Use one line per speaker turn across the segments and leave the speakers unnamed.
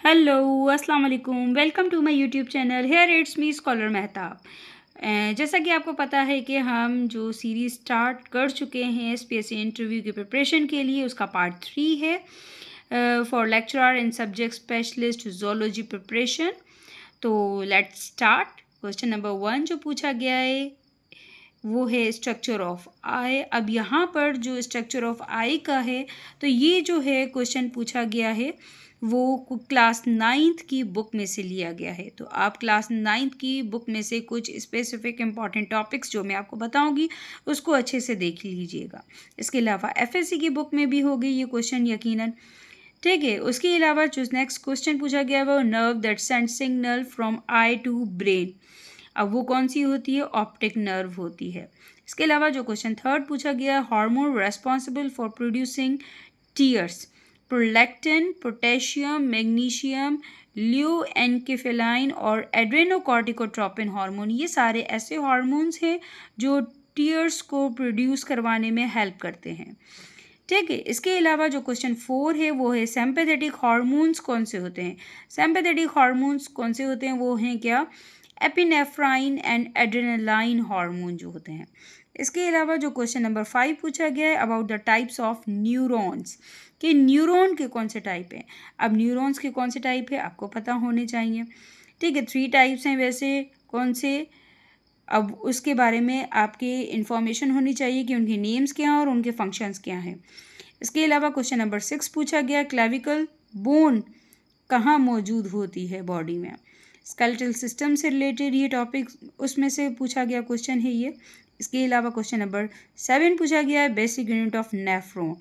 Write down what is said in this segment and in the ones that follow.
Hello अस्सलाम वालेकुम, welcome to my YouTube channel. Here it's me scholar Mehtab. जैसा कि आपको पता है कि हम जो सीरीज़ स्टार्ट कर चुके हैं एसपीएससी इंटरव्यू की प्रिपरेशन के लिए, उसका पार्ट 3 है for lecturer in subject specialist zoology preparation. तो लेट्स स्टार्ट। क्वेश्चन नंबर 1 जो पूछा गया है वो है स्ट्रक्चर ऑफ आई। अब यहाँ पर जो स्ट्रक्चर ऑफ आई का है, तो ये जो है क्वेश्चन पूछा गया है वो क्लास 9th की बुक में से लिया गया है। तो आप क्लास 9th की बुक में से कुछ स्पेसिफिक इंपॉर्टेंट टॉपिक्स जो मैं आपको बताऊंगी उसको अच्छे से देख लीजिएगा। इसके अलावा एफएससी की बुक में भी होगी ये क्वेश्चन यकीनन, ठीक है। उसके अलावा जो नेक्स्ट क्वेश्चन पूछा गया वो nerve that send signal from eye to brain. अब वो कौन सी होती है? ऑप्टिक नर्व होती है। इसके अलावा जो क्वेश्चन थर्ड पूछा गया, hormone responsible for producing tears, prolactin, potassium, magnesium, leu enkephalin और एड्रेनोकॉर्टिकोट्रोपिन हार्मोन, ये सारे ऐसे हार्मोन्स हैं जो टीयर्स को प्रोड्यूस करवाने में हेल्प करते हैं, ठीक है। इसके अलावा जो क्वेश्चन 4 है वो है सिंपैथेटिक हार्मोन्स कौन से होते हैं। सिंपैथेटिक हार्मोन्स कौन से होते हैं वो हैं क्या? एपिनेफ्राइन एंड एड्रेनालाइन हार्मोन जो होते हैं। इसके अलावा जो क्वेश्चन नंबर 5 पूछा गया है about the types of neurons, कि न्यूरॉन के कौन से टाइप हैं। अब न्यूरॉन्स के कौन से टाइप है आपको पता होने चाहिए, ठीक है। 3 टाइप्स हैं वैसे, कौन से? अब उसके बारे में आपके इंफॉर्मेशन होनी चाहिए कि उनके नेम्स क्या हैं और उनके फंक्शंस क्या हैं। इसके अलावा क्वेश्चन नंबर 6 पूछा गया, क्लेविकल बोन कहाँ मौजूद होती है बॉडी में। स्केलेटल सिस्टम से रिलेटेड ये टॉपिक उसमें से पूछा गया क्वेश्चन है ये। इसके अलावा क्वेश्चन नंबर 7 पूछा गया है बेसिक यूनिट ऑफ नेफ्रॉन।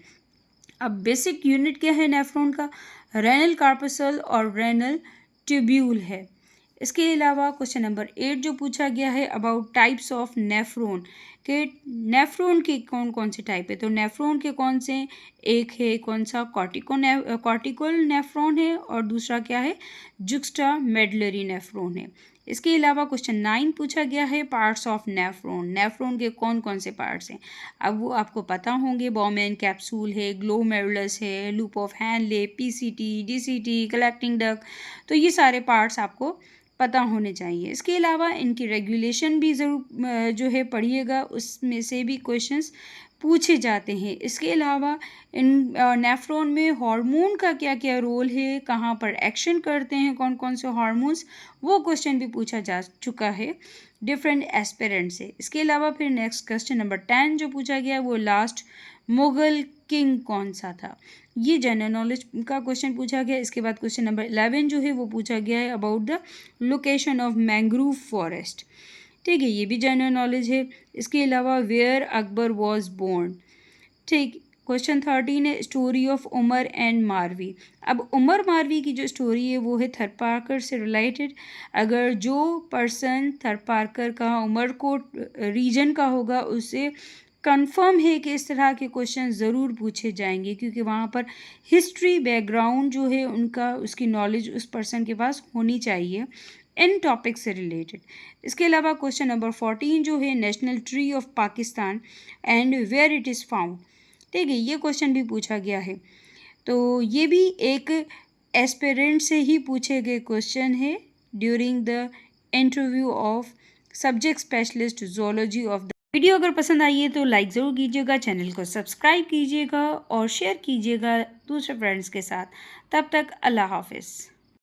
अब बेसिक यूनिट क्या है नेफ्रॉन का? रेनल कार्पसल और रेनल ट्यूब्यूल है। इसके अलावा क्वेश्चन नंबर 8 जो पूछा गया है अबाउट टाइप्स ऑफ नेफ्रॉन, के नेफ्रॉन के कौन कौन से टाइप है। तो नेफ्रॉन के कौन से? एक है कौन सा? कॉर्टिकल नेफ्रॉन है और दूसरा क्या है? जुक्स्टा मेडलरी नेफ्रॉन है। इसके अलावा क्वेश्चन 9 पूछा गया है पार्ट्स ऑफ नेफ्रॉन, नेफ्रॉन के कौन कौन से पार्ट्स हैं। अब वो आपको पता होंगे, बॉमेन कैप्सूल है, ग्लोमेरुलस है, loop of Henle, PCT, DCT, collecting duct, तो ये सारे पार्ट्स आपको पता होने चाहिए। इसके अलावा इनकी रेगुलेशन भी ज़रूर जो है पढ़िएगा, उसमें से भी क्वेश्चंस पूछे जाते हैं। इसके अलावा इन नेफ्रॉन में हार्मोन का क्या क्या रोल है, कहाँ पर एक्शन करते हैं कौन कौन से हार्मोन्स, वो क्वेश्चन भी पूछा जा चुका है डिफरेंट एस्पिरेंट से। इसके अलावा फिर नेक्स्ट क्वेश्चन नंबर 10 जो पूछा गया वो लास्ट मुगल किंग कौन सा था, ये जनरल नॉलेज का क्वेश्चन पूछा गया। इसके बाद क्वेश्चन नंबर 11 जो है वो पूछा गया है about the location of mangrove forest, ठीक है, ये भी जनरल नॉलेज है। इसके अलावा वेयर अकबर वॉज बोर्न, ठीक। क्वेश्चन 13 है स्टोरी ऑफ उमर एंड मारवी। अब उमर मारवी की जो स्टोरी है वो है थरपारकर से रिलेटेड। अगर जो पर्सन थरपारकर का उमरकोट रीजन का होगा उससे कंफर्म है कि इस तरह के क्वेश्चन ज़रूर पूछे जाएंगे, क्योंकि वहाँ पर हिस्ट्री बैकग्राउंड जो है उनका, उसकी नॉलेज उस पर्सन के पास होनी चाहिए इन टॉपिक से रिलेटेड। इसके अलावा क्वेश्चन नंबर 14 जो है national tree of Pakistan and where it is found, ठीक है, ये क्वेश्चन भी पूछा गया है। तो ये भी एक एस्पिरेंट से ही पूछे गए क्वेश्चन है during the interview of subject specialist zoology of the. Video अगर पसंद आई है तो लाइक ज़रूर कीजिएगा, चैनल को सब्सक्राइब कीजिएगा और शेयर कीजिएगा दूसरे फ्रेंड्स के साथ। तब तक अल्लाह हाफिज़।